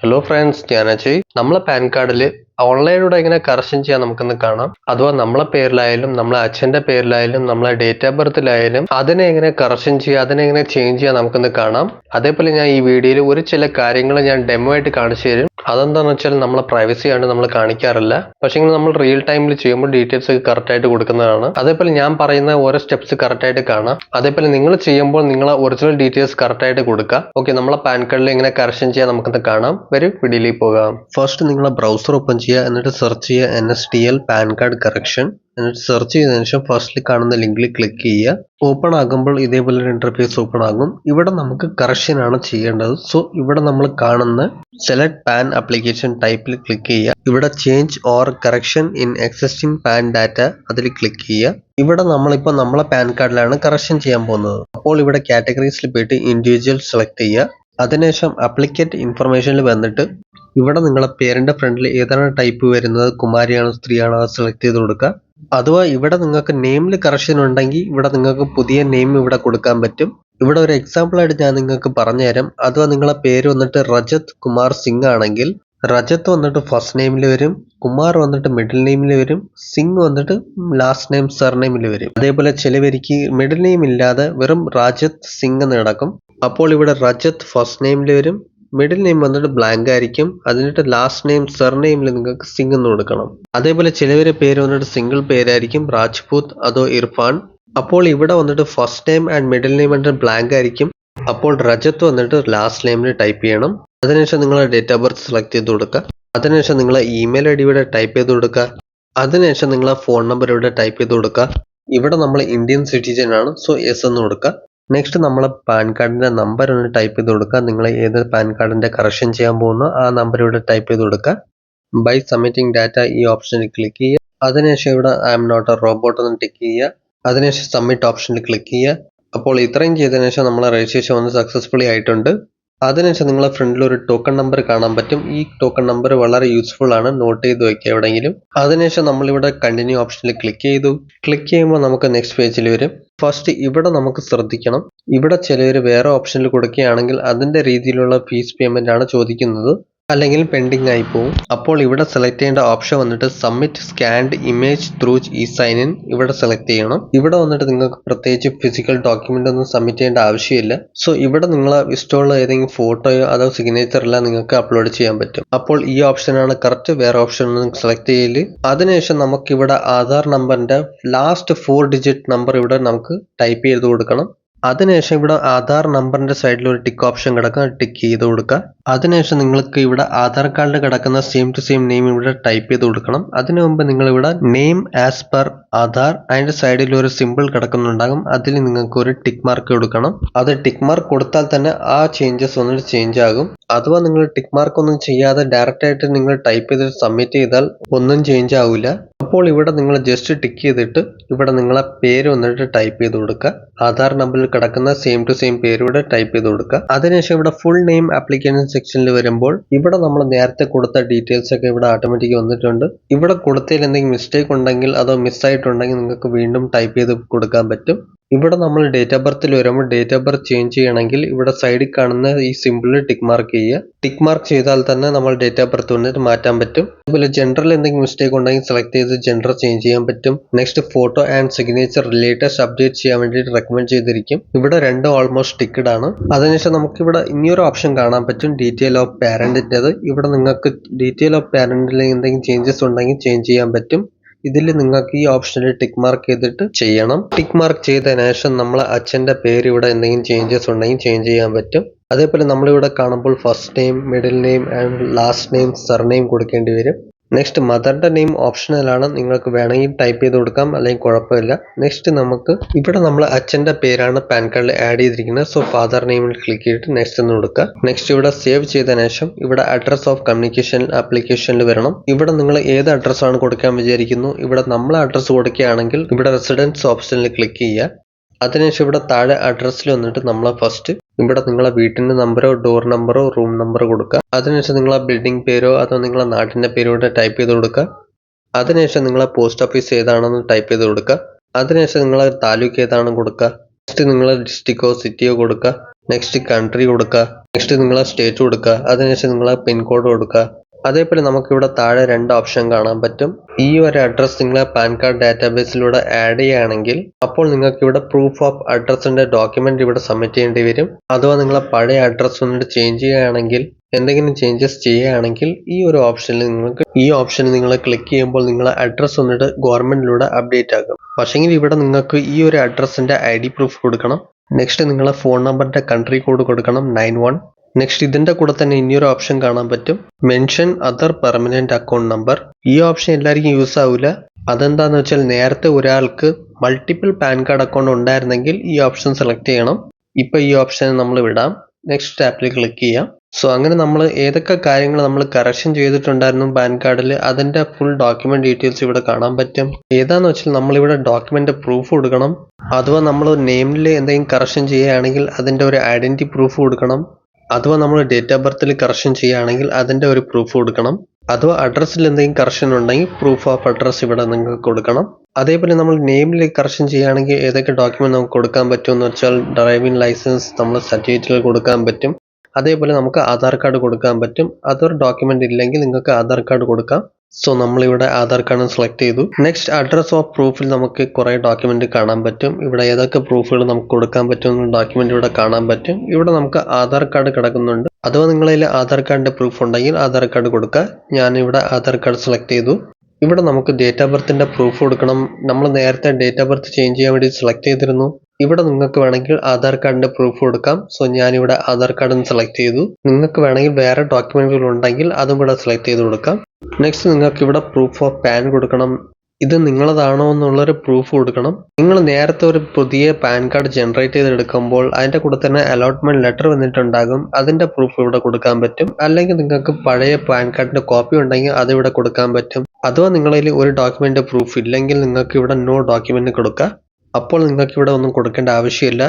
Hello friends, ഞാൻ അജയ്. നമ്മളെ pan കാർഡിൽ ഓൺലൈനിലൂടെ എങ്ങനെ കറക്ഷൻ ചെയ്യാൻ നമുക്കൊന്ന് കാണാം. അഥവാ നമ്മളെ പേരിലായാലും നമ്മളെ അച്ഛന്റെ പേരിലായാലും നമ്മളെ ഡേറ്റ് ഓഫ് ബർത്തിലായാലും അതിനെ എങ്ങനെ കറക്ഷൻ ചെയ്യുക, അതിനെ എങ്ങനെ ചേഞ്ച് ചെയ്യാൻ നമുക്കൊന്ന് കാണാം. അതേപോലെ ഞാൻ ഈ വീഡിയോയിൽ ഒരു ചില കാര്യങ്ങൾ ഞാൻ ഡെമോ ആയിട്ട് കാണിച്ചു തരും. അതെന്താണെന്ന് വെച്ചാൽ നമ്മളെ പ്രൈവസി ആണ് നമ്മൾ കാണിക്കാറില്ല. പക്ഷേ നമ്മൾ റിയൽ ടൈമിൽ ചെയ്യുമ്പോൾ ഡീറ്റെയിൽസ് ഒക്കെ കറക്റ്റ് ആയിട്ട് കൊടുക്കുന്നതാണ്. അതേപോലെ ഞാൻ പറയുന്ന ഓരോ സ്റ്റെപ്സ് കറക്റ്റ് ആയിട്ട് കാണാം. അതേപോലെ നിങ്ങൾ ചെയ്യുമ്പോൾ നിങ്ങളെ ഒറിജിനൽ ഡീറ്റെയിൽസ് കറക്റ്റ് ആയിട്ട് കൊടുക്കുക. ഓക്കെ, നമ്മളെ പാൻ കാർഡിൽ എങ്ങനെ കറക്ഷൻ ചെയ്യാൻ നമുക്കൊന്ന് കാണാം. വരും വീഡിയോയിലേക്ക് പോകാം. ഫസ്റ്റ് നിങ്ങളെ ബ്രൗസർ ഓപ്പൺ ചെയ്യുക, എന്നിട്ട് സെർച്ച് ചെയ്യുക NSDL പാൻ കാർഡ് കറക്ഷൻ. എന്നിട്ട് സെർച്ച് ചെയ്തതിനു ശേഷം ഫസ്റ്റിൽ കാണുന്ന ലിങ്കിൽ ക്ലിക്ക് ചെയ്യുക. ഓപ്പൺ ആകുമ്പോൾ ഇതേപോലെ ഒരു ഇന്റർഫേസ് ഓപ്പൺ ആകും. ഇവിടെ നമുക്ക് കറക്ഷൻ ആണ് ചെയ്യേണ്ടത്. സോ ഇവിടെ നമ്മൾ കാണുന്ന സെലക്ട് പാൻ ആപ്ലിക്കേഷൻ ടൈപ്പിൽ ക്ലിക്ക് ചെയ്യുക. ഇവിടെ change or correction in existing pan data അതിൽ ക്ലിക്ക് ചെയ്യുക. ഇവിടെ നമ്മളിപ്പോൾ നമ്മളെ പാൻ കാർഡിലാണ് കറക്ഷൻ ചെയ്യാൻ പോകുന്നത്. അപ്പോൾ ഇവിടെ കാറ്റഗറീസിൽ പോയിട്ട് ഇൻഡിവിജ്വൽ സെലക്ട് ചെയ്യുക. അതിനുശേഷം അപ്ലിക്കറ്റ് ഇൻഫർമേഷനിൽ വന്നിട്ട് ഇവിടെ നിങ്ങളെ പേരിന്റെ ഫ്രണ്ടിൽ ഏതാണ് ടൈപ്പ് വരുന്നത്, കുമാരിയാണോ സ്ത്രീയാണോ, അത് സെലക്ട് ചെയ്ത് കൊടുക്കുക. അഥവാ ഇവിടെ നിങ്ങൾക്ക് നെയിമിൽ കറക്ഷൻ ഉണ്ടെങ്കിൽ ഇവിടെ നിങ്ങൾക്ക് പുതിയ നെയിം ഇവിടെ കൊടുക്കാൻ പറ്റും. ഇവിടെ ഒരു എക്സാമ്പിൾ ആയിട്ട് ഞാൻ നിങ്ങൾക്ക് പറഞ്ഞുതരാം. അഥവാ നിങ്ങളെ പേര് വന്നിട്ട് റജത് കുമാർ സിംഗ് ആണെങ്കിൽ റജത്ത് വന്നിട്ട് ഫസ്റ്റ് നെയിമിൽ വരും, കുമാർ വന്നിട്ട് മിഡിൽ നെയിമിൽ വരും, സിംഗ് വന്നിട്ട് ലാസ്റ്റ് നെയിം സർനെയിമിൽ വരും. അതേപോലെ ചിലവർക്ക് മിഡിൽ നെയിം ഇല്ലാതെ വെറും രാജത് സിംഗ് എന്ന് കിടക്കും. അപ്പോൾ ഇവിടെ റജത് ഫസ്റ്റ് നെയിമിൽ വരും, മിഡിൽ നെയിം വന്നിട്ട് ബ്ലാങ്ക് ആയിരിക്കും, അതിനിട്ട് ലാസ്റ്റ് നെയിം സർനെയിമിൽ നിങ്ങൾക്ക് സിംഗ് എന്ന് കൊടുക്കണം. അതേപോലെ ചിലവരെ പേര് വന്നിട്ട് സിംഗിൾ പേരായിരിക്കും, രാജ്പൂത് അതോ ഇർഫാൻ. അപ്പോൾ ഇവിടെ വന്നിട്ട് first name and middle name വന്നിട്ട് ബ്ലാങ്ക് ആയിരിക്കും. അപ്പോൾ റജത്ത് വന്നിട്ട് ലാസ്റ്റ് നെയിമിൽ ടൈപ്പ് ചെയ്യണം. അതിനുശേഷം നിങ്ങളെ ഡേറ്റ് ഓഫ് ബർത്ത് സെലക്ട് ചെയ്ത് കൊടുക്കുക. അതിനുശേഷം നിങ്ങളെ ഇമെയിൽ ID ഇവിടെ ടൈപ്പ് ചെയ്ത് കൊടുക്കുക. അതിനുശേഷം നിങ്ങളെ ഫോൺ നമ്പർ ഇവിടെ ടൈപ്പ് ചെയ്ത് കൊടുക്കുക. ഇവിടെ നമ്മൾ ഇന്ത്യൻ സിറ്റിസൺ ആണ്, സോ യെസ് എന്ന് കൊടുക്കുക. നെക്സ്റ്റ് നമ്മളെ പാൻ കാർഡിന്റെ നമ്പർ ഒന്ന് ടൈപ്പ് ചെയ്ത് കൊടുക്കുക. നിങ്ങൾ ഏത് പാൻ കാർഡിന്റെ കറക്ഷൻ ചെയ്യാൻ പോകുന്നോ ആ നമ്പർ ഇവിടെ ടൈപ്പ് ചെയ്ത് കൊടുക്കുക. ബൈ സബ്മിറ്റിംഗ് ഡാറ്റ ഈ ഓപ്ഷനിൽ ക്ലിക്ക് ചെയ്യുക. അതിനുശേഷം ഇവിടെ I am not a robot എന്ന് ടിക്ക് ചെയ്യുക. അതിനുശേഷം സബ്മിറ്റ് ഓപ്ഷനിൽ ക്ലിക്ക് ചെയ്യുക. അപ്പോൾ ഇത്രയും ചെയ്തതിനു ശേഷം നമ്മളെ രജിസ്ട്രേഷൻ വന്ന് സക്സസ്ഫുള്ളി ആയിട്ടുണ്ട്. അതിനുശേഷം നിങ്ങളെ ഫ്രണ്ടിൽ ഒരു ടോക്കൺ നമ്പർ കാണാൻ പറ്റും. ഈ ടോക്കൺ നമ്പർ വളരെ യൂസ്ഫുൾ ആണ്, നോട്ട് ചെയ്ത് വെക്കുക എവിടെയെങ്കിലും. അതിനുശേഷം നമ്മളിവിടെ കണ്ടിന്യൂ ഓപ്ഷനിൽ ക്ലിക്ക് ചെയ്തു. ക്ലിക്ക് ചെയ്യുമ്പോൾ നമുക്ക് നെക്സ്റ്റ് പേജിൽ വരും. ഫസ്റ്റ് ഇവിടെ നമുക്ക് ശ്രദ്ധിക്കണം. ഇവിടെ ചിലർ വേറെ ഓപ്ഷനിൽ കൊടുക്കുകയാണെങ്കിൽ അതിന്റെ രീതിയിലുള്ള ഫീസ് പേയ്മെന്റ് ആണ് ചോദിക്കുന്നത്, അല്ലെങ്കിൽ പെൻഡിങ് ആയി പോകും. അപ്പോൾ ഇവിടെ സെലക്ട് ചെയ്യേണ്ട ഓപ്ഷൻ വന്നിട്ട് submit scanned image through E-sign in ഇവിടെ സെലക്ട് ചെയ്യണം. ഇവിടെ വന്നിട്ട് നിങ്ങൾക്ക് പ്രത്യേകിച്ച് ഫിസിക്കൽ ഡോക്യുമെന്റ് ഒന്നും സബ്മിറ്റ് ചെയ്യേണ്ട ആവശ്യമില്ല. സോ ഇവിടെ നിങ്ങളെ ഇഷ്ടമുള്ള ഏതെങ്കിലും ഫോട്ടോയോ അതോ സിഗ്നേച്ചർ എല്ലാം നിങ്ങൾക്ക് അപ്ലോഡ് ചെയ്യാൻ പറ്റും. അപ്പോൾ ഈ ഓപ്ഷനാണ് കറക്റ്റ്, വേറെ ഓപ്ഷൻ ഒന്നും സെലക്ട് ചെയ്യല്. അതിനുശേഷം നമുക്ക് ഇവിടെ ആധാർ നമ്പറിന്റെ ലാസ്റ്റ് 4 ഡിജിറ്റ് നമ്പർ ഇവിടെ നമുക്ക് ടൈപ്പ് ചെയ്ത് കൊടുക്കണം. അതിനുശേഷം ഇവിടെ ആധാർ നമ്പറിന്റെ സൈഡിൽ ഒരു ടിക്ക് ഓപ്ഷൻ കിടക്കും, ടിക്ക് ചെയ്ത് കൊടുക്കുക. അതിനുശേഷം നിങ്ങൾക്ക് ഇവിടെ ആധാർ കാർഡിൽ കിടക്കുന്ന സെയിം ടു സെയിം നെയിം ഇവിടെ ടൈപ്പ് ചെയ്ത് കൊടുക്കണം. അതിനു മുമ്പ് നിങ്ങൾ ഇവിടെ നെയിം ആസ് പെർ ആധാർ അതിന്റെ സൈഡിൽ ഒരു സിമ്പിൾ കിടക്കുന്നുണ്ടാകും, അതിൽ നിങ്ങൾക്ക് ഒരു ടിക്ക് മാർക്ക് കൊടുക്കണം. അത് ടിക്ക് മാർക്ക് കൊടുത്താൽ തന്നെ ആ ചേഞ്ചസ് വന്നിട്ട് ചേഞ്ച് ആകും. അഥവാ നിങ്ങൾ ടിക്ക് മാർക്ക് ഒന്നും ചെയ്യാതെ ഡയറക്റ്റ് ആയിട്ട് നിങ്ങൾ ടൈപ്പ് ചെയ്തിട്ട് സബ്മിറ്റ് ചെയ്താൽ ഒന്നും ചേഞ്ച് ആവില്ല. അപ്പോൾ ഇവിടെ നിങ്ങൾ ജസ്റ്റ് ടിക്ക് ചെയ്തിട്ട് ഇവിടെ നിങ്ങളെ പേര് വന്നിട്ട് ടൈപ്പ് ചെയ്ത് കൊടുക്കുക. ആധാർ നമ്പറിൽ കിടക്കുന്ന സെയിം ടു സെയിം പേര് ഇവിടെ ടൈപ്പ് ചെയ്ത് കൊടുക്കുക. അതിനുശേഷം ഇവിടെ ഫുൾ നെയിം ആപ്ലിക്കേഷൻ സെക്ഷനിൽ വരുമ്പോൾ ഇവിടെ നമ്മൾ നേരത്തെ കൊടുത്ത ഡീറ്റെയിൽസ് ഒക്കെ ഇവിടെ ഓട്ടോമാറ്റിക് വന്നിട്ടുണ്ട്. ഇവിടെ കൊടുത്തതിൽ എന്തെങ്കിലും മിസ്റ്റേക്ക് ഉണ്ടെങ്കിൽ അതോ മിസ്സായിട്ടുണ്ടെങ്കിൽ നിങ്ങൾക്ക് വീണ്ടും ടൈപ്പ് ചെയ്ത് കൊടുക്കാൻ പറ്റും. ഇവിടെ നമ്മൾ ഡേറ്റ് ഓഫ് ബർത്തിൽ വരുമ്പോൾ ഡേറ്റ് ഓഫ് ബർത്ത് ചേഞ്ച് ചെയ്യണമെങ്കിൽ ഇവിടെ സൈഡിൽ കാണുന്ന ഈ സിമ്പിളിൽ ടിക്ക് മാർക്ക് ചെയ്യുക. ടിക്ക് മാർക്ക് ചെയ്താൽ തന്നെ നമ്മൾ ഡേറ്റ് ഓഫ് ബർത്ത് വന്നിട്ട് മാറ്റാൻ പറ്റും. അതുപോലെ ജെൻഡറിൽ എന്തെങ്കിലും മിസ്റ്റേക്ക് ഉണ്ടെങ്കിൽ സെലക്ട് ചെയ്ത് ജെൻഡർ ചേഞ്ച് ചെയ്യാൻ പറ്റും. Next photo and signature latest update ചെയ്യാൻ വേണ്ടിയിട്ട് റെക്കമെൻഡ് ചെയ്തിരിക്കും. ഇവിടെ രണ്ടും ഓൾമോസ്റ്റ് ടിക്കഡ് ആണ്. അതിനുശേഷം നമുക്ക് ഇവിടെ ഇനിയൊരു ഓപ്ഷൻ കാണാൻ പറ്റും, ഡീറ്റെയിൽ ഓഫ് പാരന്റിൻ്റെത്. ഇവിടെ നിങ്ങൾക്ക് ഡീറ്റെയിൽ ഓഫ് പാരന്റിൽ എന്തെങ്കിലും ചേഞ്ചസ് ഉണ്ടെങ്കിൽ ചേഞ്ച് ചെയ്യാൻ പറ്റും. ഇതിൽ നിങ്ങൾക്ക് ഈ ഓപ്ഷനിൽ ടിക്ക് മാർക്ക് ചെയ്തിട്ട് ചെയ്യണം. ടിക്ക് മാർക്ക് ചെയ്തതിനു ശേഷം നമ്മളെ അച്ഛന്റെ പേര് ഇവിടെ എന്തെങ്കിലും ചേഞ്ചസ് ഉണ്ടെങ്കിൽ ചേഞ്ച് ചെയ്യാൻ പറ്റും. അതേപോലെ നമ്മളിവിടെ കാണുമ്പോൾ first name, middle name and last name, surname കൊടുക്കേണ്ടി വരും. നെക്സ്റ്റ് മദറിന്റെ നെയിം ഓപ്ഷണൽ ആണ്, നിങ്ങൾക്ക് വേണമെങ്കിൽ ടൈപ്പ് ചെയ്ത് കൊടുക്കാം, അല്ലെങ്കിൽ കുഴപ്പമില്ല. നെക്സ്റ്റ് നമുക്ക് ഇവിടെ നമ്മൾ അച്ഛന്റെ പേരാണ് പാൻ കാർഡിൽ ആഡ് ചെയ്തിരിക്കുന്നത്. സോ ഫാദർ നെയിമിൽ ക്ലിക്ക് ചെയ്തിട്ട് നെക്സ്റ്റ് എന്ന് കൊടുക്കുക. നെക്സ്റ്റ് ഇവിടെ സേവ് ചെയ്തതിനു ശേഷം ഇവിടെ അഡ്രസ് ഓഫ് കമ്മ്യൂണിക്കേഷൻ ആപ്ലിക്കേഷനിൽ വരണം. ഇവിടെ നിങ്ങൾ ഏത് അഡ്രസ് ആണ് കൊടുക്കാൻ വിചാരിക്കുന്നു, ഇവിടെ നമ്മളെ അഡ്രസ് കൊടുക്കുകയാണെങ്കിൽ ഇവിടെ റെസിഡൻസ് ഓപ്ഷനിൽ ക്ലിക്ക് ചെയ്യുക. അതിനുശേഷം ഇവിടെ താഴെ അഡ്രസ്സിൽ വന്നിട്ട് നമ്മളെ ഫസ്റ്റ് ഇവിടെ നിങ്ങളെ വീട്ടിന്റെ നമ്പറോ ഡോർ നമ്പറോ റൂം നമ്പറോ കൊടുക്കുക. അതിനുശേഷം നിങ്ങളെ ബിൽഡിംഗ് പേരോ അതോ നിങ്ങളെ നാട്ടിന്റെ പേരോ ഇവിടെ ടൈപ്പ് ചെയ്ത് കൊടുക്കുക. അതിനുശേഷം നിങ്ങളെ പോസ്റ്റ് ഓഫീസ് ഏതാണെന്ന് ടൈപ്പ് ചെയ്ത് കൊടുക്കുക. അതിനുശേഷം നിങ്ങളെ താലൂക്ക് ഏതാണെന്ന് കൊടുക്കുക. നെക്സ്റ്റ് നിങ്ങളെ ഡിസ്ട്രിക്റ്റോ സിറ്റിയോ കൊടുക്കുക. നെക്സ്റ്റ് കൺട്രി കൊടുക്കുക, നെക്സ്റ്റ് നിങ്ങളെ സ്റ്റേറ്റ് കൊടുക്കുക, അതിനുശേഷം നിങ്ങളെ പിൻകോഡ് കൊടുക്കുക. അതേപോലെ നമുക്കിവിടെ താഴെ 2 ഓപ്ഷൻ കാണാൻ പറ്റും. ഈ ഒരു അഡ്രസ്സ് നിങ്ങളെ പാൻ കാർഡ് ഡാറ്റാബേസിലൂടെ ആഡ് ചെയ്യുകയാണെങ്കിൽ അപ്പോൾ നിങ്ങൾക്ക് ഇവിടെ പ്രൂഫ് ഓഫ് അഡ്രസ്സിന്റെ ഡോക്യുമെന്റ് ഇവിടെ സബ്മിറ്റ് ചെയ്യേണ്ടി വരും. അഥവാ നിങ്ങളെ പഴയ അഡ്രസ്സ് വന്നിട്ട് ചേഞ്ച് ചെയ്യുകയാണെങ്കിൽ, എന്തെങ്കിലും ചേഞ്ചസ് ചെയ്യുകയാണെങ്കിൽ ഈ ഓപ്ഷനിൽ നിങ്ങൾ ക്ലിക്ക് ചെയ്യുമ്പോൾ നിങ്ങളെ അഡ്രസ്സ് വന്നിട്ട് ഗവൺമെന്റിലൂടെ അപ്ഡേറ്റ് ആകും. പക്ഷെങ്കിൽ ഇവിടെ നിങ്ങൾക്ക് ഈ ഒരു അഡ്രസ്സിന്റെ ID പ്രൂഫ് കൊടുക്കണം. നെക്സ്റ്റ് നിങ്ങളെ ഫോൺ നമ്പറിന്റെ കൺട്രി കോഡ് കൊടുക്കണം 91. നെക്സ്റ്റ് ഇതിന്റെ കൂടെ തന്നെ ഇനിയൊരു ഓപ്ഷൻ കാണാൻ പറ്റും, mention other permanent account number. ഈ ഓപ്ഷൻ എല്ലാവർക്കും യൂസ് ആവില്ല. അതെന്താന്ന് വെച്ചാൽ നേരത്തെ ഒരാൾക്ക് മൾട്ടിപ്പിൾ പാൻ കാർഡ് അക്കൗണ്ട് ഉണ്ടായിരുന്നെങ്കിൽ ഈ ഓപ്ഷൻ സെലക്ട് ചെയ്യണം. ഇപ്പൊ ഈ ഓപ്ഷൻ നമ്മൾ വിടാം. നെക്സ്റ്റ് ടാപ്പിൽ ക്ലിക്ക് ചെയ്യാം. സോ അങ്ങനെ നമ്മൾ ഏതൊക്കെ കാര്യങ്ങൾ നമ്മൾ കറക്ഷൻ ചെയ്തിട്ടുണ്ടായിരുന്നു പാൻ കാർഡിൽ അതിന്റെ ഫുൾ ഡോക്യുമെന്റ് ഡീറ്റെയിൽസ് ഇവിടെ കാണാൻ പറ്റും. ഏതാന്ന് വെച്ചാൽ നമ്മളിവിടെ ഡോക്യുമെന്റ് പ്രൂഫ് കൊടുക്കണം. അഥവാ നമ്മൾ നെയിമിൽ എന്തെങ്കിലും കറക്ഷൻ ചെയ്യുകയാണെങ്കിൽ അതിന്റെ ഒരു ഐഡന്റിറ്റി പ്രൂഫ് കൊടുക്കണം. അഥവാ നമ്മൾ ഡേറ്റ് ഓഫ് ബർത്തിൽ കറക്ഷൻ ചെയ്യുകയാണെങ്കിൽ അതിന്റെ ഒരു പ്രൂഫ് കൊടുക്കണം. അഥവാ അഡ്രസ്സിൽ എന്തെങ്കിലും കറക്ഷൻ ഉണ്ടെങ്കിൽ പ്രൂഫ് ഓഫ് അഡ്രസ് ഇവിടെ നിങ്ങൾക്ക് കൊടുക്കണം. അതേപോലെ നമ്മൾ നെയിമിൽ കറക്ഷൻ ചെയ്യുകയാണെങ്കിൽ ഏതൊക്കെ ഡോക്യുമെന്റ് നമുക്ക് കൊടുക്കാൻ പറ്റുമെന്ന് വെച്ചാൽ ഡ്രൈവിംഗ് ലൈസൻസ് നമ്മൾ സർട്ടിഫിക്കറ്റിൽ കൊടുക്കാൻ പറ്റും. അതേപോലെ നമുക്ക് ആധാർ കാർഡ് കൊടുക്കാൻ പറ്റും. അതൊരു ഡോക്യുമെന്റ് ഇല്ലെങ്കിൽ നിങ്ങൾക്ക് ആധാർ കാർഡ് കൊടുക്കാം. സോ നമ്മളിവിടെ ആധാർ കാർഡ് സെലക്ട് ചെയ്തു. നെക്സ്റ്റ് അഡ്രസ് ഓഫ് പ്രൂഫിൽ നമുക്ക് കുറെ ഡോക്യുമെന്റ് കാണാൻ പറ്റും. ഇവിടെ ഏതൊക്കെ പ്രൂഫുകൾ നമുക്ക് കൊടുക്കാൻ പറ്റുന്ന ഡോക്യുമെന്റ് ഇവിടെ കാണാൻ പറ്റും. ഇവിടെ നമുക്ക് ആധാർ കാർഡ് കിടക്കുന്നുണ്ട്. അഥവാ നിങ്ങളിൽ ആധാർ കാർഡിന്റെ പ്രൂഫ് ഉണ്ടെങ്കിൽ ആധാർ കാർഡ് കൊടുക്കുക. ഞാനിവിടെ ആധാർ കാർഡ് സെലക്ട് ചെയ്തു. ഇവിടെ നമുക്ക് ഡേറ്റ് ഓഫ് ബർത്തിന്റെ പ്രൂഫ് കൊടുക്കണം. നമ്മൾ നേരത്തെ ഡേറ്റ് ഓഫ് ബർത്ത് ചേഞ്ച് ചെയ്യാൻ വേണ്ടി സെലക്ട് ചെയ്തിരുന്നു. ഇവിടെ നിങ്ങൾക്ക് വേണമെങ്കിൽ ആധാർ കാർഡിന്റെ പ്രൂഫ് കൊടുക്കാം. സോ ഞാനിവിടെ ആധാർ കാർഡ് സെലക്ട് ചെയ്തു. നിങ്ങൾക്ക് വേണമെങ്കിൽ വേറെ ഡോക്യുമെന്റുകൾ ഉണ്ടെങ്കിൽ അതും ഇവിടെ സെലക്ട് ചെയ്ത് കൊടുക്കാം. നെക്സ്റ്റ് നിങ്ങൾക്ക് ഇവിടെ പ്രൂഫ് ഓഫ് പാൻ കൊടുക്കണം. ഇത് നിങ്ങളതാണോ എന്നുള്ളൊരു പ്രൂഫ് കൊടുക്കണം. നിങ്ങൾ നേരത്തെ ഒരു പുതിയ പാൻ കാർഡ് ജനറേറ്റ് ചെയ്തെടുക്കുമ്പോൾ അതിന്റെ കൂടെ തന്നെ അലോട്ട്മെന്റ് ലെറ്റർ വന്നിട്ടുണ്ടാകും. അതിന്റെ പ്രൂഫ് ഇവിടെ കൊടുക്കാൻ പറ്റും. അല്ലെങ്കിൽ നിങ്ങൾക്ക് പഴയ പാൻ കാർഡിന്റെ കോപ്പി ഉണ്ടെങ്കിൽ അത് ഇവിടെ കൊടുക്കാൻ പറ്റും. അഥവാ നിങ്ങളിൽ ഒരു ഡോക്യുമെന്റ് പ്രൂഫ് ഇല്ലെങ്കിൽ നിങ്ങൾക്ക് ഇവിടെ നോ ഡോക്യുമെന്റ് കൊടുക്കുക. അപ്പോൾ നിങ്ങൾക്ക് ഇവിടെ ഒന്നും കൊടുക്കേണ്ട ആവശ്യമില്ല.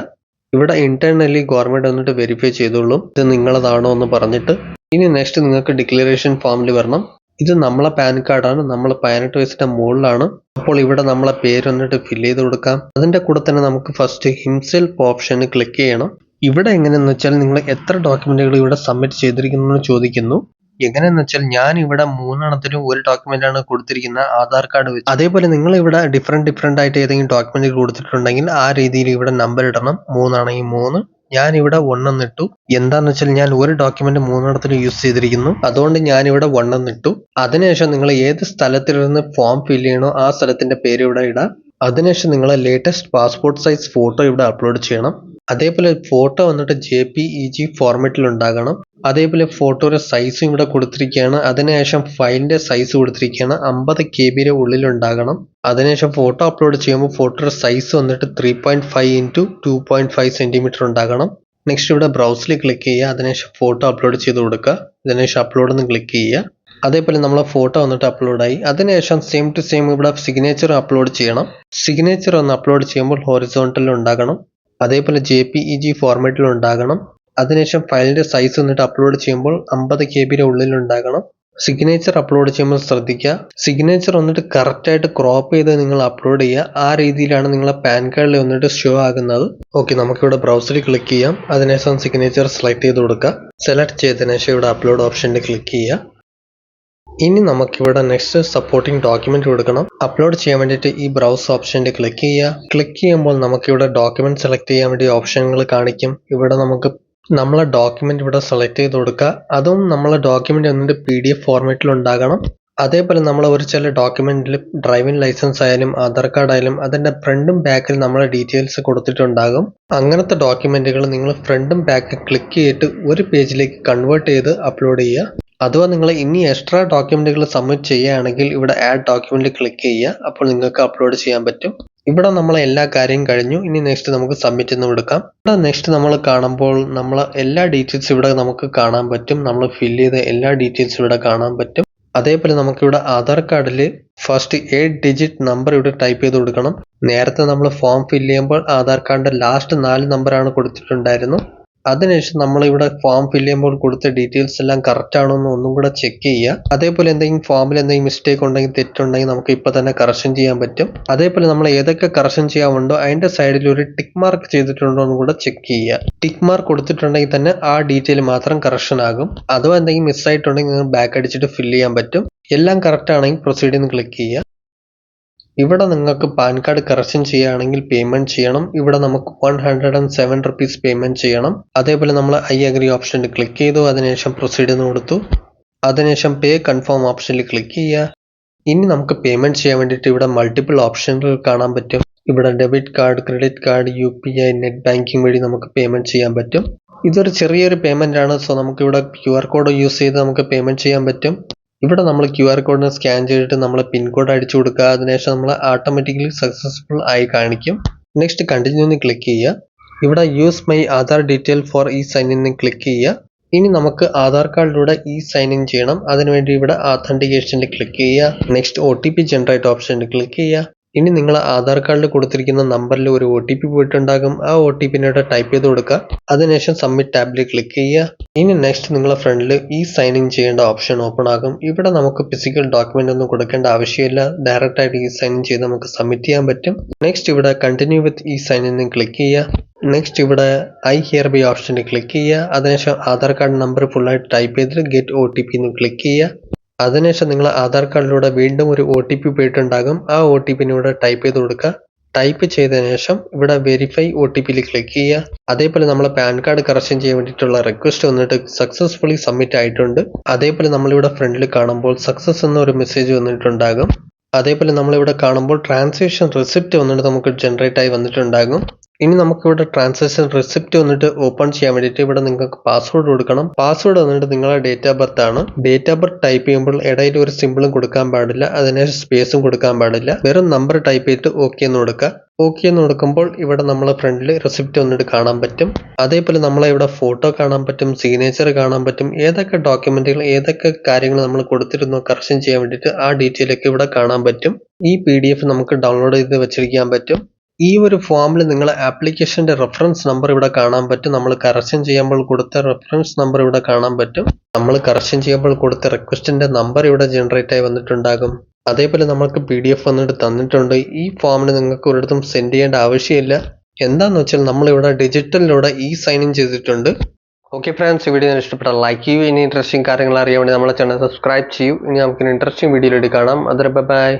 ഇവിടെ ഇന്റേണലി ഗവൺമെന്റ് വന്നിട്ട് വെരിഫൈ ചെയ്തോളും ഇത് നിങ്ങളതാണോ എന്ന് പറഞ്ഞിട്ട്. ഇനി നെക്സ്റ്റ് നിങ്ങൾക്ക് ഡിക്ലറേഷൻ ഫോമിൽ വരണം. ഇത് നമ്മളെ പാൻ കാർഡാണ്. നമ്മൾ 18 വയസ്സിന്റെ മുകളിലാണ്. അപ്പോൾ ഇവിടെ നമ്മളെ പേര് വന്നിട്ട് ഫില്ല് ചെയ്ത് കൊടുക്കാം. അതിന്റെ കൂടെ തന്നെ നമുക്ക് ഫസ്റ്റ് ഹിംസെൽഫ് ഓപ്ഷന് ക്ലിക്ക് ചെയ്യണം. ഇവിടെ എങ്ങനെയെന്ന് വെച്ചാൽ നിങ്ങൾ എത്ര ഡോക്യുമെന്റുകൾ ഇവിടെ സബ്മിറ്റ് ചെയ്തിരിക്കുന്നു എന്ന് ചോദിക്കുന്നു. എങ്ങനെയെന്ന് വെച്ചാൽ ഞാൻ ഇവിടെ 3 ഒരു ഡോക്യുമെന്റ് ആണ് കൊടുത്തിരിക്കുന്നത്, ആധാർ കാർഡ് വെച്ച്. അതേപോലെ നിങ്ങൾ ഇവിടെ ഡിഫറെന്റ് ആയിട്ട് ഏതെങ്കിലും ഡോക്യുമെന്റ് കൊടുത്തിട്ടുണ്ടെങ്കിൽ ആ രീതിയിൽ ഇവിടെ നമ്പർ ഇടണം. 3 ആണെങ്കിൽ 3. ഞാൻ ഇവിടെ 1 ഇട്ടു. എന്താന്ന് വെച്ചാൽ ഞാൻ ഒരു ഡോക്യുമെന്റ് 3 യൂസ് ചെയ്തിരിക്കുന്നു. അതുകൊണ്ട് ഞാൻ ഇവിടെ 1 ഇട്ടു. അതിനുശേഷം നിങ്ങൾ ഏത് സ്ഥലത്തിലിരുന്ന് ഫോം ഫില്ല് ചെയ്യണോ ആ സ്ഥലത്തിന്റെ പേര് ഇവിടെ ഇടാം. അതിനുശേഷം നിങ്ങളെ ലേറ്റസ്റ്റ് പാസ്പോർട്ട് സൈസ് ഫോട്ടോ ഇവിടെ അപ്ലോഡ് ചെയ്യണം. അതേപോലെ ഫോട്ടോ വന്നിട്ട് JPEG ഫോർമാറ്റിൽ ഉണ്ടാകണം. അതേപോലെ ഫോട്ടോയുടെ സൈസും ഇവിടെ കൊടുത്തിരിക്കുകയാണ്. അതിനുശേഷം ഫയലിന്റെ സൈസ് കൊടുത്തിരിക്കുകയാണ് 50 KB ഉള്ളിൽ ഉണ്ടാകണം. അതിനുശേഷം ഫോട്ടോ അപ്ലോഡ് ചെയ്യുമ്പോൾ ഫോട്ടോയുടെ സൈസ് വന്നിട്ട് 3.5 x 2.5 സെന്റിമീറ്റർ ഉണ്ടാകണം. നെക്സ്റ്റ് ഇവിടെ ബ്രൗസിൽ ക്ലിക്ക് ചെയ്യുക. അതിനുശേഷം ഫോട്ടോ അപ്ലോഡ് ചെയ്ത് കൊടുക്കുക. അതിനുശേഷം അപ്ലോഡ് എന്ന് ക്ലിക്ക് ചെയ്യുക. അതേപോലെ നമ്മളെ ഫോട്ടോ വന്നിട്ട് അപ്ലോഡ് ആയി. അതിനുശേഷം സെയിം ടു സെയിം ഇവിടെ സിഗ്നേച്ചർ അപ്ലോഡ് ചെയ്യണം. സിഗ്നേച്ചർ ഒന്ന് അപ്ലോഡ് ചെയ്യുമ്പോൾ ഹൊറിസോണ്ടൽ ഉണ്ടാകണം. അതേപോലെ JPEG ഫോർമാറ്റിൽ ഉണ്ടാകണം. അതിനുശേഷം ഫയലിന്റെ സൈസ് വന്നിട്ട് അപ്ലോഡ് ചെയ്യുമ്പോൾ 50 KB ഉള്ളിൽ ഉണ്ടാകണം. സിഗ്നേച്ചർ അപ്ലോഡ് ചെയ്യുമ്പോൾ ശ്രദ്ധിക്കുക, സിഗ്നേച്ചർ വന്നിട്ട് കറക്റ്റ് ആയിട്ട് ക്രോപ്പ് ചെയ്ത് നിങ്ങൾ അപ്ലോഡ് ചെയ്യുക. ആ രീതിയിലാണ് നിങ്ങളെ പാൻ കാർഡിൽ വന്നിട്ട് ഷോ ആകുന്നത്. ഓക്കെ, നമുക്കിവിടെ ബ്രൗസറിൽ ക്ലിക്ക് ചെയ്യാം. അതിനുശേഷം സിഗ്നേച്ചർ സെലക്ട് ചെയ്ത് കൊടുക്കുക. സെലക്ട് ചെയ്തതിനു ശേഷം ഇവിടെ അപ്ലോഡ് ഓപ്ഷനിൽ ക്ലിക്ക് ചെയ്യുക. ഇനി നമുക്കിവിടെ നെക്സ്റ്റ് സപ്പോർട്ടിംഗ് ഡോക്യുമെന്റ് കൊടുക്കണം. അപ്ലോഡ് ചെയ്യാൻ വേണ്ടിയിട്ട് ഈ ബ്രൗസ് ഓപ്ഷനിൽ ക്ലിക്ക് ചെയ്യുക. ക്ലിക്ക് ചെയ്യുമ്പോൾ നമുക്കിവിടെ ഡോക്യുമെന്റ് സെലക്ട് ചെയ്യാൻ വേണ്ടി ഓപ്ഷനുകൾ കാണിക്കും. ഇവിടെ നമുക്ക് നമ്മളെ ഡോക്യുമെന്റ് ഇവിടെ സെലക്ട് ചെയ്ത് കൊടുക്കുക. അതും നമ്മളെ ഡോക്യുമെന്റ് വന്നിട്ട് PDF ഫോർമാറ്റിൽ ഉണ്ടാകണം. അതേപോലെ നമ്മൾ ഒരു ചില ഡോക്യുമെന്റിൽ ഡ്രൈവിംഗ് ലൈസൻസ് ആയാലും ആധാർ കാർഡ് ആയാലും അതിന്റെ ഫ്രണ്ടും ബാക്കിൽ നമ്മളെ ഡീറ്റെയിൽസ് കൊടുത്തിട്ടുണ്ടാകും. അങ്ങനത്തെ ഡോക്യുമെന്റുകൾ നിങ്ങൾ ഫ്രണ്ടും ബാക്കും ക്ലിക്ക് ചെയ്തിട്ട് ഒരു പേജിലേക്ക് കൺവേർട്ട് ചെയ്ത് അപ്ലോഡ് ചെയ്യുക. അഥവാ നിങ്ങൾ ഇനി എക്സ്ട്രാ ഡോക്യുമെന്റുകൾ സബ്മിറ്റ് ചെയ്യുകയാണെങ്കിൽ ഇവിടെ ആഡ് ഡോക്യുമെന്റ് ക്ലിക്ക് ചെയ്യുക. അപ്പോൾ നിങ്ങൾക്ക് അപ്ലോഡ് ചെയ്യാൻ പറ്റും. ഇവിടെ നമ്മൾ എല്ലാ കാര്യം കഴിഞ്ഞു. ഇനി നെക്സ്റ്റ് നമുക്ക് സബ്മിറ്റ് എന്ന് കൊടുക്കാം. ഇവിടെ നെക്സ്റ്റ് നമ്മൾ കാണുമ്പോൾ നമ്മൾ എല്ലാ ഡീറ്റെയിൽസ് ഇവിടെ നമുക്ക് കാണാൻ പറ്റും. നമ്മൾ ഫില്ല് ചെയ്ത എല്ലാ ഡീറ്റെയിൽസ് ഇവിടെ കാണാൻ പറ്റും. അതേപോലെ നമുക്കിവിടെ ആധാർ കാർഡിൽ ഫസ്റ്റ് 8 ഡിജിറ്റ് നമ്പർ ഇവിടെ ടൈപ്പ് ചെയ്ത് കൊടുക്കണം. നേരത്തെ നമ്മൾ ഫോം ഫില്ല് ചെയ്യുമ്പോൾ ആധാർ കാർഡിന്റെ ലാസ്റ്റ് 4 നമ്പറാണ് കൊടുത്തിട്ടുണ്ടായിരുന്നു. അതിനുശേഷം നമ്മളിവിടെ ഫോം ഫില്ല് ചെയ്യുമ്പോൾ കൊടുത്ത ഡീറ്റെയിൽസ് എല്ലാം കറക്റ്റ് ആണോ എന്ന് ഒന്നും കൂടെ ചെക്ക് ചെയ്യുക. അതേപോലെ എന്തെങ്കിലും ഫോമിൽ എന്തെങ്കിലും മിസ്റ്റേക്ക് ഉണ്ടെങ്കിൽ തെറ്റുണ്ടെങ്കിൽ നമുക്ക് ഇപ്പോൾ തന്നെ കറക്ഷൻ ചെയ്യാൻ പറ്റും. അതേപോലെ നമ്മൾ ഏതൊക്കെ കറക്ഷൻ ചെയ്യാനുണ്ടോ അതിന്റെ സൈഡിൽ ഒരു ടിക്ക് മാർക്ക് ചെയ്തിട്ടുണ്ടോ എന്ന് കൂടെ ചെക്ക് ചെയ്യുക. ടിക്ക് മാർക്ക് കൊടുത്തിട്ടുണ്ടെങ്കിൽ തന്നെ ആ ഡീറ്റെയിൽ മാത്രം കറക്ഷൻ ആകും. അഥവാ എന്തെങ്കിലും മിസ്സായിട്ടുണ്ടെങ്കിൽ നിങ്ങൾ ബാക്ക് അടിച്ചിട്ട് ഫില്ല് ചെയ്യാൻ പറ്റും. എല്ലാം കറക്റ്റ് ആണെങ്കിൽ പ്രൊസീഡ് എന്ന് ക്ലിക്ക് ചെയ്യുക. ഇവിടെ നിങ്ങൾക്ക് പാൻ കാർഡ് കറക്ഷൻ ചെയ്യുകയാണെങ്കിൽ പേയ്മെന്റ് ചെയ്യണം. ഇവിടെ നമുക്ക് 107 റുപ്പീസ് പേയ്മെന്റ് ചെയ്യണം. അതേപോലെ നമ്മൾ ഐ അഗ്രി ഓപ്ഷനിൽ ക്ലിക്ക് ചെയ്തു. അതിനുശേഷം പ്രൊസീഡ് എന്ന് കൊടുത്തു. അതിനുശേഷം പേ കൺഫേം ഓപ്ഷനിൽ ക്ലിക്ക് ചെയ്യുക. ഇനി നമുക്ക് പേയ്മെന്റ് ചെയ്യാൻ വേണ്ടിയിട്ട് ഇവിടെ മൾട്ടിപ്പിൾ ഓപ്ഷനുകൾ കാണാൻ പറ്റും. ഇവിടെ debit card, credit card, UPI, net banking വഴി നമുക്ക് പേയ്മെന്റ് ചെയ്യാൻ പറ്റും. ഇതൊരു ചെറിയൊരു പേയ്മെന്റ് ആണ്. സോ നമുക്ക് ഇവിടെ QR കോഡ് യൂസ് ചെയ്ത് നമുക്ക് പേയ്മെന്റ് ചെയ്യാൻ പറ്റും. ഇവിടെ നമ്മൾ QR കോഡിനെ സ്കാൻ ചെയ്തിട്ട് നമ്മൾ പിൻ കോഡ് അടിച്ചു കൊടുക്കുക. അതിനുശേഷം നമ്മൾ ഓട്ടോമാറ്റിക്കലി സക്സസ്ഫുൾ ആയി കാണിക്കും. നെക്സ്റ്റ് കണ്ടിന്യൂ എന്ന് ക്ലിക്ക് ചെയ്യുക. ഇവിടെ use my Aadhaar detail for e sign in click ചെയ്യുക. ഇനി നമുക്ക് ആധാർ കാർഡിലൂടെ ഇ സൈൻ ഇൻ ചെയ്യണം. അതിനുവേണ്ടി ഇവിടെ ആത്തന്റിക്കേഷനിൽ ക്ലിക്ക് ചെയ്യുക. നെക്സ്റ്റ് OTP ജനറേറ്റ് ഓപ്ഷനിൽ ക്ലിക്ക് ചെയ്യുക. ഇനി നിങ്ങൾ ആധാർ കാർഡിൽ കൊടുത്തിരിക്കുന്ന നമ്പറിൽ ഒരു OTP പോയിട്ടുണ്ടാകും. ആ OTP ടൈപ്പ് ചെയ്ത് കൊടുക്കുക. അതിനുശേഷം സബ്മിറ്റ് ടാബിൽ ക്ലിക്ക് ചെയ്യുക. ഇനി നെക്സ്റ്റ് നിങ്ങളുടെ ഫ്രണ്ടിൽ ഇ സൈൻ ഇൻ ചെയ്യേണ്ട ഓപ്ഷൻ ഓപ്പൺ ആകും. ഇവിടെ നമുക്ക് ഫിസിക്കൽ ഡോക്യുമെന്റ് ഒന്നും കൊടുക്കേണ്ട ആവശ്യമില്ല. ഡയറക്റ്റ് ആയിട്ട് ഇ സൈൻ ഇൻ ചെയ്ത് നമുക്ക് സബ്മിറ്റ് ചെയ്യാൻ പറ്റും. നെക്സ്റ്റ് ഇവിടെ continue with e sign in click ചെയ്യുക. നെക്സ്റ്റ് ഇവിടെ ഐ ഹിയർ ബൈ ഓപ്ഷനിൽ ക്ലിക്ക് ചെയ്യുക. അതിനുശേഷം ആധാർ കാർഡ് നമ്പർ ഫുള്ളായിട്ട് ടൈപ്പ് ചെയ്തിട്ട് ഗെറ്റ് OTP എന്ന് ക്ലിക്ക് ചെയ്യുക. അതിനുശേഷം നിങ്ങൾ ആധാർ കാർഡിലൂടെ വീണ്ടും ഒരു OTP പോയിട്ടുണ്ടാകും. ആ OTP ഇവിടെ ടൈപ്പ് ചെയ്ത് കൊടുക്കുക. ടൈപ്പ് ചെയ്തതിനു ശേഷം ഇവിടെ വെരിഫൈ OTPയിൽ ക്ലിക്ക് ചെയ്യുക. അതേപോലെ നമ്മൾ പാൻ കാർഡ് കറക്ഷൻ ചെയ്യാൻ വേണ്ടിയിട്ടുള്ള റിക്വസ്റ്റ് വന്നിട്ട് സക്സസ്ഫുള്ളി സബ്മിറ്റ് ആയിട്ടുണ്ട്. അതേപോലെ നമ്മളിവിടെ ഫ്രണ്ടിൽ കാണുമ്പോൾ സക്സസ് എന്നൊരു മെസ്സേജ് വന്നിട്ടുണ്ടാകും. അതേപോലെ നമ്മളിവിടെ കാണുമ്പോൾ ട്രാൻസാക്ഷൻ റെസിപ്റ്റ് വന്നിട്ട് നമുക്ക് ജനറേറ്റ് ആയി വന്നിട്ടുണ്ടാകും. ഇനി നമുക്കിവിടെ ട്രാൻസാക്ഷൻ റെസിപ്റ്റ് വന്നിട്ട് ഓപ്പൺ ചെയ്യാൻ വേണ്ടിയിട്ട് ഇവിടെ നിങ്ങൾക്ക് പാസ്വേഡ് കൊടുക്കണം. പാസ്വേഡ് വന്നിട്ട് നിങ്ങളുടെ ഡേറ്റ് ഓഫ് ബർത്ത് ആണ്. ഡേറ്റ് ഓഫ് ബർത്ത് ടൈപ്പ് ചെയ്യുമ്പോൾ ഇടയിൽ ഒരു സിമ്പിളും കൊടുക്കാൻ പാടില്ല. അതിനുശേഷം സ്പേസും കൊടുക്കാൻ പാടില്ല. വെറും നമ്പർ ടൈപ്പ് ചെയ്തിട്ട് ഓക്കെ എന്ന് കൊടുക്കുക. ഓക്കെ എന്ന് കൊടുക്കുമ്പോൾ ഇവിടെ നമ്മളെ ഫ്രണ്ടിൽ റെസിപ്റ്റ് വന്നിട്ട് കാണാൻ പറ്റും. അതേപോലെ നമ്മളെ ഇവിടെ ഫോട്ടോ കാണാൻ പറ്റും, സിഗ്നേച്ചർ കാണാൻ പറ്റും. ഏതൊക്കെ ഡോക്യുമെന്റുകൾ ഏതൊക്കെ കാര്യങ്ങൾ നമ്മൾ കൊടുത്തിരുന്നോ കറക്ഷൻ ചെയ്യാൻ വേണ്ടിയിട്ട് ആ ഡീറ്റെയിൽ ഒക്കെ ഇവിടെ കാണാൻ പറ്റും. ഈ PDF നമുക്ക് ഡൗൺലോഡ് ചെയ്ത് വെച്ചിരിക്കാൻ പറ്റും. ഈ ഒരു ഫോമിൽ നിങ്ങൾ ആപ്ലിക്കേഷന്റെ റെഫറൻസ് നമ്പർ ഇവിടെ കാണാൻ പറ്റും. നമ്മൾ കറക്ഷൻ ചെയ്യുമ്പോൾ കൊടുത്ത റെഫറൻസ് നമ്പർ ഇവിടെ കാണാൻ പറ്റും. നമ്മൾ കറക്ഷൻ ചെയ്യുമ്പോൾ കൊടുത്ത റിക്വസ്റ്റിന്റെ നമ്പർ ഇവിടെ ജനറേറ്റ് ആയി വന്നിട്ടുണ്ടാകും. അതേപോലെ നമുക്ക് PDF വന്നിട്ട് തന്നിട്ടുണ്ട്. ഈ ഫോമിന് നിങ്ങൾക്ക് ഒരിടത്തും സെൻഡ് ചെയ്യേണ്ട ആവശ്യമില്ല. എന്താന്ന് വെച്ചാൽ നമ്മളിവിടെ ഡിജിറ്റലിലൂടെ ഇ സൈൻ ഇൻ ചെയ്തിട്ടുണ്ട്. ഓക്കെ ഫ്രണ്ട്സ്, വീഡിയോ ഇഷ്ടപ്പെട്ടാൽ ലൈക്ക് ചെയ്യൂ. ഇനി ഇൻട്രസ്റ്റിംഗ് കാര്യങ്ങൾ അറിയാൻ വേണ്ടി നമ്മളെ ചാനൽ സബ്സ്ക്രൈബ് ചെയ്യൂ. ഇനി നമുക്ക് ഇൻട്രസ്റ്റിംഗ് വീഡിയോയിലൂടെ കാണാം. അതുവരെ ബൈ.